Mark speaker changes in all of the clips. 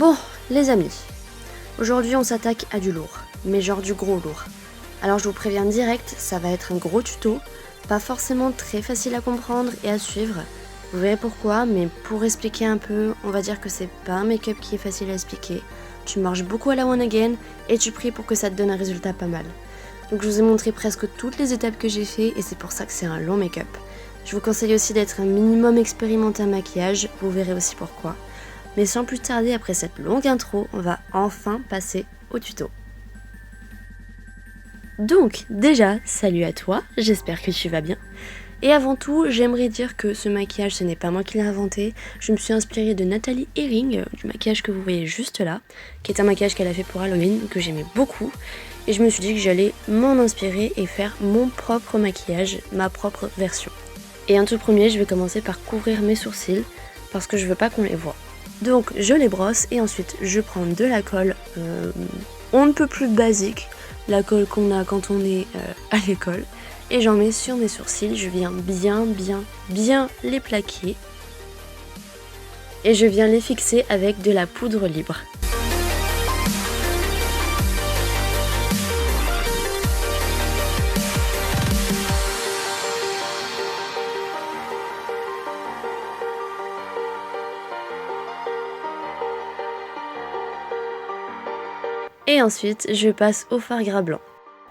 Speaker 1: Bon, les amis, aujourd'hui on s'attaque à du lourd, mais genre du gros lourd. Alors je vous préviens direct, ça va être un gros tuto, pas forcément très facile à comprendre et à suivre. Vous verrez pourquoi, mais pour expliquer un peu, on va dire que c'est pas un make-up qui est facile à expliquer. Tu marches beaucoup à la one again et tu pries pour que ça te donne un résultat pas mal. Donc je vous ai montré presque toutes les étapes que j'ai fait et c'est pour ça que c'est un long make-up. Je vous conseille aussi d'être un minimum expérimenté en maquillage, vous verrez aussi pourquoi. Mais sans plus tarder, après cette longue intro, on va enfin passer au tuto. Donc déjà, salut à toi, j'espère que tu vas bien. Et avant tout, j'aimerais dire que ce maquillage, ce n'est pas moi qui l'ai inventé. Je me suis inspirée de Nathalie Herring, du maquillage que vous voyez juste là, qui est un maquillage qu'elle a fait pour Halloween, que j'aimais beaucoup. Et je me suis dit que j'allais m'en inspirer et faire mon propre maquillage, ma propre version. Et en tout premier, je vais commencer par couvrir mes sourcils, parce que je veux pas qu'on les voie. Donc je les brosse et ensuite je prends de la colle, on ne peut plus basique, la colle qu'on a quand on est à l'école. Et j'en mets sur mes sourcils, je viens bien les plaquer. Et je viens les fixer avec de la poudre libre. Et ensuite, je passe au fard gras blanc.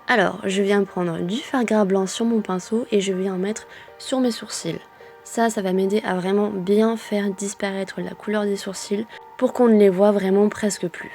Speaker 1: Alors, je viens prendre du fard gras blanc sur mon pinceau et je viens en mettre sur mes sourcils. Ça va m'aider à vraiment bien faire disparaître la couleur des sourcils pour qu'on ne les voit vraiment presque plus.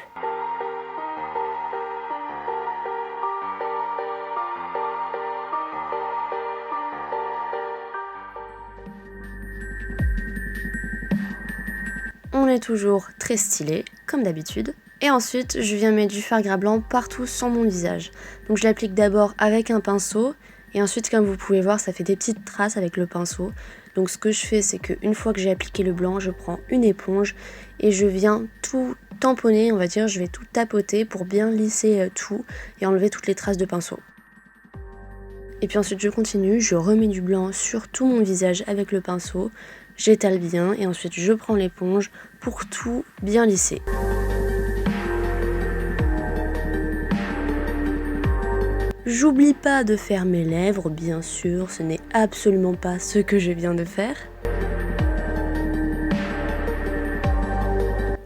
Speaker 1: On est toujours très stylé, comme d'habitude. Et ensuite, je viens mettre du fard gras blanc partout sur mon visage. Donc je l'applique d'abord avec un pinceau. Et ensuite, comme vous pouvez voir, ça fait des petites traces avec le pinceau. Donc ce que je fais, c'est qu'une fois que j'ai appliqué le blanc, je prends une éponge et je viens tout tamponner, on va dire. Je vais tout tapoter pour bien lisser tout et enlever toutes les traces de pinceau. Et puis ensuite, je continue, je remets du blanc sur tout mon visage avec le pinceau. J'étale bien et ensuite, je prends l'éponge pour tout bien lisser. J'oublie pas de faire mes lèvres, bien sûr, ce n'est absolument pas ce que je viens de faire.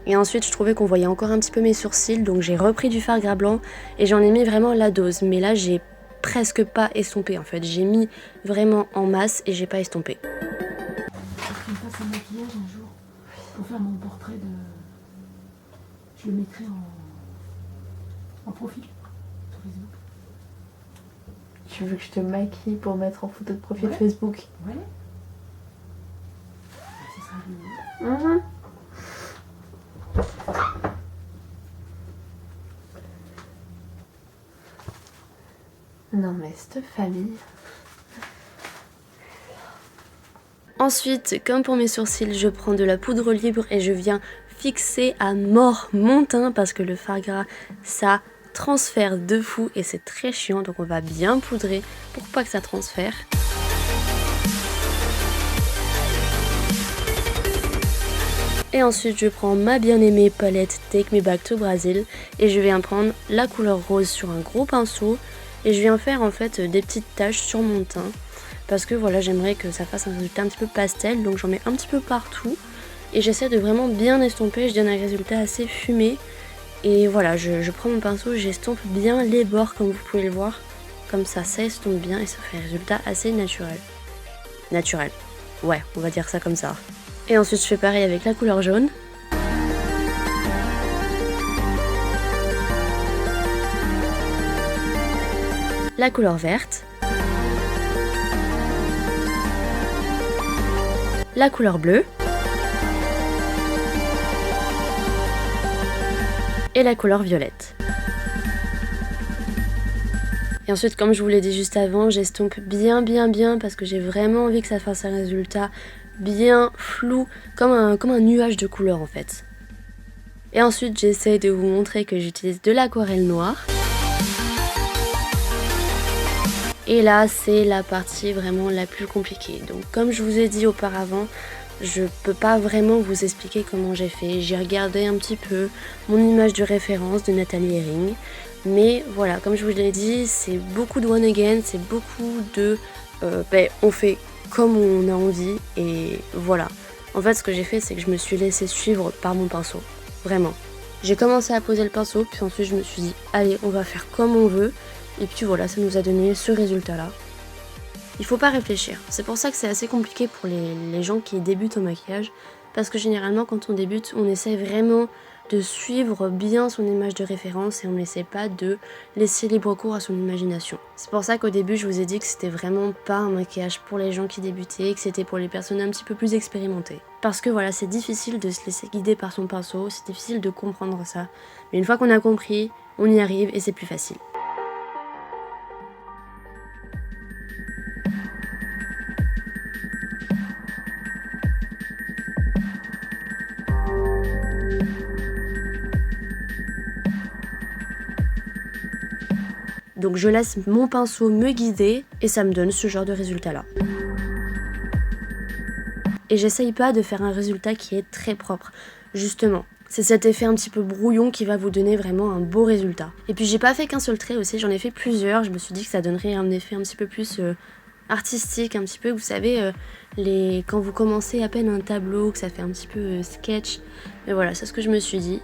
Speaker 1: Et ensuite, je trouvais qu'on voyait encore un petit peu mes sourcils, donc j'ai repris du fard gras blanc et j'en ai mis vraiment la dose. Mais là, j'ai presque pas estompé en fait, j'ai mis vraiment en masse et j'ai pas estompé.
Speaker 2: Je me fasse un maquillage un jour pour faire mon portrait de... Je le mettrai en profil sur Facebook.
Speaker 3: Tu veux que je te maquille pour mettre en photo de profil
Speaker 2: Ouais.
Speaker 3: Facebook?
Speaker 2: Ouais. Ce sera rigolo.
Speaker 3: Non mais cette famille...
Speaker 1: Ensuite, comme pour mes sourcils, je prends de la poudre libre et je viens fixer à mort mon teint parce que le fard gras, ça transfère de fou et c'est très chiant. Donc on va bien poudrer pour pas que ça transfère. Et ensuite, je prends ma bien-aimée palette Take Me Back to Brazil et je viens prendre la couleur rose sur un gros pinceau et je viens faire en fait des petites taches sur mon teint. Parce que voilà, j'aimerais que ça fasse un résultat un petit peu pastel, donc j'en mets un petit peu partout. Et j'essaie de vraiment bien estomper, je donne un résultat assez fumé. Et voilà, je prends mon pinceau, j'estompe bien les bords comme vous pouvez le voir. Comme ça estompe bien et ça fait un résultat assez naturel. Naturel, ouais, on va dire ça comme ça. Et ensuite je fais pareil avec la couleur jaune. La couleur verte. La couleur bleue et la couleur violette. Et ensuite, comme je vous l'ai dit juste avant, j'estompe bien parce que j'ai vraiment envie que ça fasse un résultat bien flou, comme un nuage de couleurs en fait. Et ensuite, j'essaie de vous montrer que j'utilise de l'aquarelle noire. Et là, c'est la partie vraiment la plus compliquée. Donc comme je vous ai dit auparavant, je peux pas vraiment vous expliquer comment j'ai fait. J'ai regardé un petit peu mon image de référence de Nathalie Herring. Mais voilà, comme je vous l'ai dit, c'est beaucoup de one again, c'est beaucoup de... on fait comme on a envie et voilà. En fait, ce que j'ai fait, c'est que je me suis laissée suivre par mon pinceau. Vraiment. J'ai commencé à poser le pinceau, puis ensuite je me suis dit, allez, on va faire comme on veut. Et puis voilà, ça nous a donné ce résultat-là. Il faut pas réfléchir. C'est pour ça que c'est assez compliqué pour les gens qui débutent au maquillage. Parce que généralement, quand on débute, on essaie vraiment de suivre bien son image de référence et on n'essaie pas de laisser libre cours à son imagination. C'est pour ça qu'au début, je vous ai dit que c'était vraiment pas un maquillage pour les gens qui débutaient, que c'était pour les personnes un petit peu plus expérimentées. Parce que voilà, c'est difficile de se laisser guider par son pinceau, c'est difficile de comprendre ça. Mais une fois qu'on a compris, on y arrive et c'est plus facile. Donc je laisse mon pinceau me guider et ça me donne ce genre de résultat là. Et j'essaye pas de faire un résultat qui est très propre, justement. C'est cet effet un petit peu brouillon qui va vous donner vraiment un beau résultat. Et puis j'ai pas fait qu'un seul trait aussi, j'en ai fait plusieurs. Je me suis dit que ça donnerait un effet un petit peu plus artistique, un petit peu, vous savez, quand vous commencez à peine un tableau, que ça fait un petit peu sketch. Mais voilà, c'est ce que je me suis dit.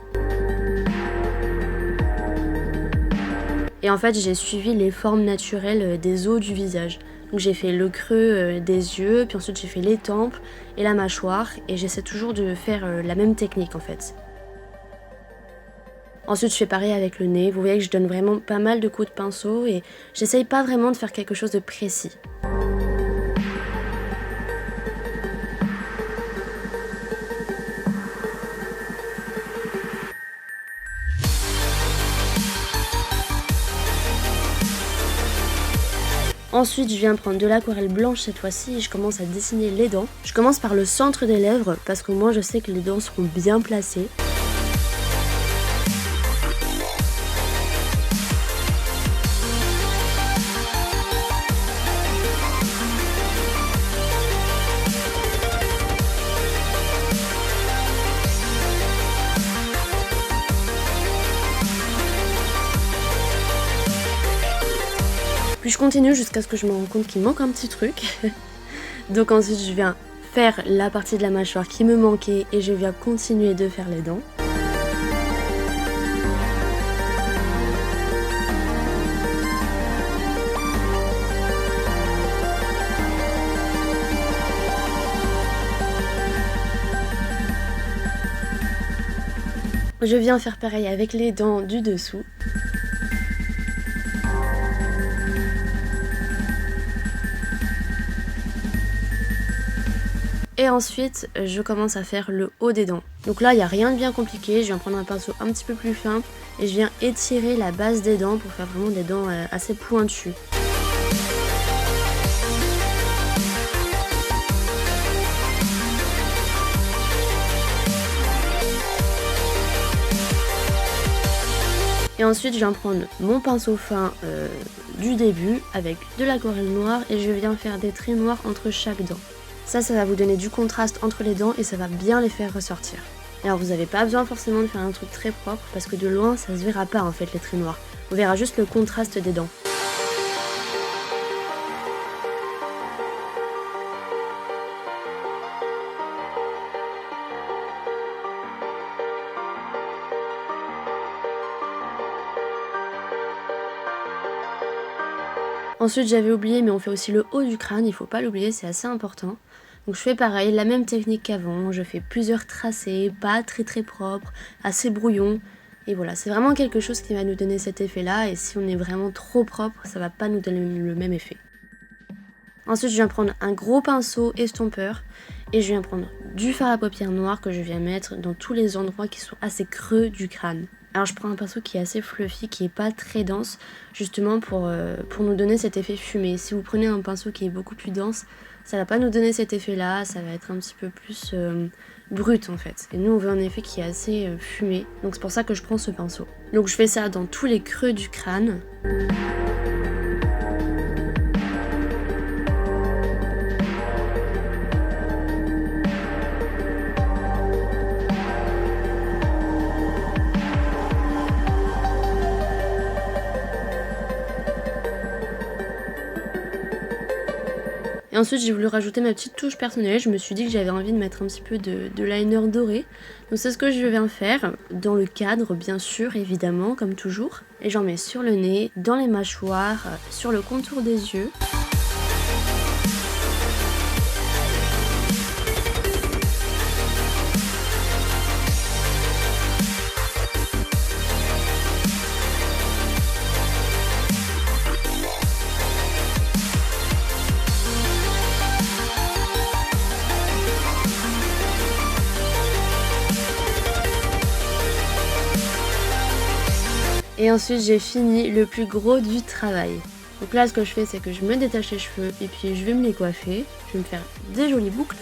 Speaker 1: Et en fait, j'ai suivi les formes naturelles des os du visage. Donc j'ai fait le creux des yeux, puis ensuite j'ai fait les tempes et la mâchoire. Et j'essaie toujours de faire la même technique en fait. Ensuite, je fais pareil avec le nez. Vous voyez que je donne vraiment pas mal de coups de pinceau et j'essaye pas vraiment de faire quelque chose de précis. Ensuite, je viens prendre de l'aquarelle blanche cette fois-ci et je commence à dessiner les dents. Je commence par le centre des lèvres parce que moi je sais que les dents seront bien placées. Puis je continue jusqu'à ce que je me rende compte qu'il manque un petit truc. Donc ensuite je viens faire la partie de la mâchoire qui me manquait et je viens continuer de faire les dents. Je viens faire pareil avec les dents du dessous. Et ensuite, je commence à faire le haut des dents. Donc là, il n'y a rien de bien compliqué. Je viens prendre un pinceau un petit peu plus fin et je viens étirer la base des dents pour faire vraiment des dents assez pointues. Et ensuite, je viens prendre mon pinceau fin du début avec de l'aquarelle noire et je viens faire des traits noirs entre chaque dent. Ça va vous donner du contraste entre les dents et ça va bien les faire ressortir. Alors vous n'avez pas besoin forcément de faire un truc très propre parce que de loin ça se verra pas en fait les traits noirs. On verra juste le contraste des dents. Ensuite j'avais oublié, mais on fait aussi le haut du crâne, il faut pas l'oublier, c'est assez important. Donc je fais pareil, la même technique qu'avant, je fais plusieurs tracés, pas très propres, assez brouillons. Et voilà, c'est vraiment quelque chose qui va nous donner cet effet là, et si on est vraiment trop propre, ça va pas nous donner le même effet. Ensuite je viens prendre un gros pinceau estompeur, et je viens prendre du fard à paupières noir que je viens mettre dans tous les endroits qui sont assez creux du crâne. Alors je prends un pinceau qui est assez fluffy, qui est pas très dense, justement pour nous donner cet effet fumé. Si vous prenez un pinceau qui est beaucoup plus dense, ça va pas nous donner cet effet là, ça va être un petit peu plus brut en fait. Et nous on veut un effet qui est assez fumé, donc c'est pour ça que je prends ce pinceau. Donc je fais ça dans tous les creux du crâne. Et ensuite j'ai voulu rajouter ma petite touche personnelle, je me suis dit que j'avais envie de mettre un petit peu de liner doré. Donc c'est ce que je viens faire, dans le cadre bien sûr, évidemment, comme toujours. Et j'en mets sur le nez, dans les mâchoires, sur le contour des yeux. Et ensuite j'ai fini le plus gros du travail. Donc là ce que je fais c'est que je me détache les cheveux et puis je vais me les coiffer. Je vais me faire des jolies boucles.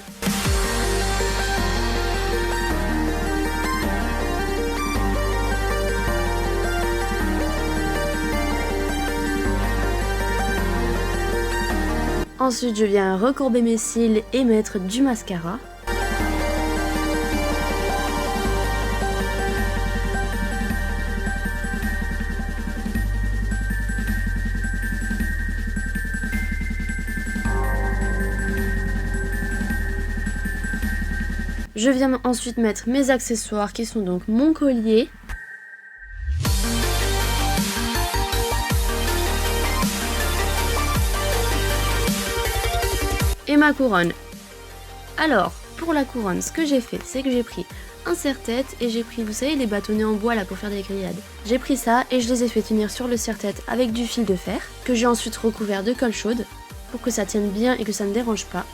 Speaker 1: Ensuite je viens recourber mes cils et mettre du mascara. Je viens ensuite mettre mes accessoires qui sont donc mon collier, et ma couronne. Alors, pour la couronne, ce que j'ai fait, c'est que j'ai pris un serre-tête et j'ai pris, vous savez, les bâtonnets en bois là pour faire des grillades. J'ai pris ça et je les ai fait tenir sur le serre-tête avec du fil de fer, que j'ai ensuite recouvert de colle chaude pour que ça tienne bien et que ça ne dérange pas.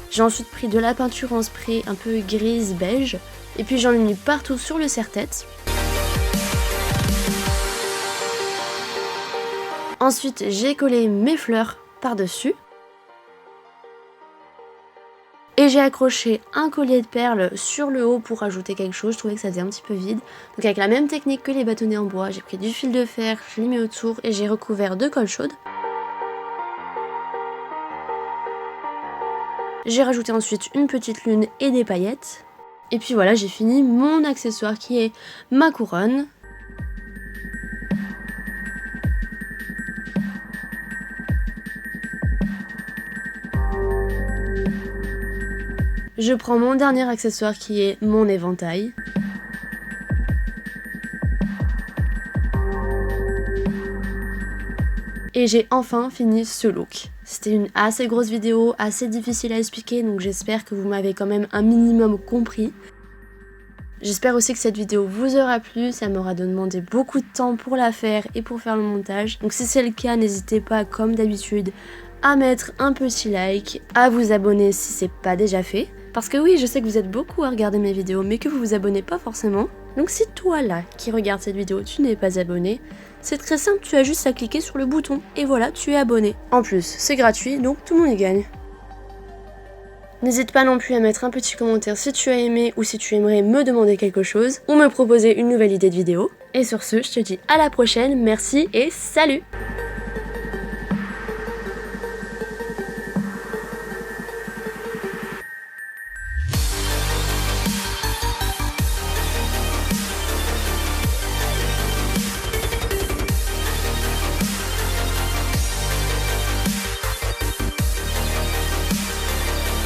Speaker 1: J'ai ensuite pris de la peinture en spray un peu grise beige et puis j'en ai mis partout sur le serre-tête. Ensuite j'ai collé mes fleurs par-dessus. Et j'ai accroché un collier de perles sur le haut pour rajouter quelque chose, je trouvais que ça faisait un petit peu vide. Donc avec la même technique que les bâtonnets en bois, j'ai pris du fil de fer, je l'ai mis autour et j'ai recouvert de colle chaude. J'ai rajouté ensuite une petite lune et des paillettes. Et puis voilà, j'ai fini mon accessoire qui est ma couronne. Je prends mon dernier accessoire qui est mon éventail. Et j'ai enfin fini ce look. C'était une assez grosse vidéo, assez difficile à expliquer, donc j'espère que vous m'avez quand même un minimum compris. J'espère aussi que cette vidéo vous aura plu, ça m'aura demandé beaucoup de temps pour la faire et pour faire le montage. Donc si c'est le cas, n'hésitez pas comme d'habitude à mettre un petit like, à vous abonner si c'est pas déjà fait. Parce que oui, je sais que vous êtes beaucoup à regarder mes vidéos, mais que vous vous abonnez pas forcément. Donc si toi là, qui regarde cette vidéo, tu n'es pas abonné, c'est très simple, tu as juste à cliquer sur le bouton, et voilà, tu es abonné. En plus, c'est gratuit, donc tout le monde y gagne. N'hésite pas non plus à mettre un petit commentaire si tu as aimé ou si tu aimerais me demander quelque chose, ou me proposer une nouvelle idée de vidéo. Et sur ce, je te dis à la prochaine, merci et salut!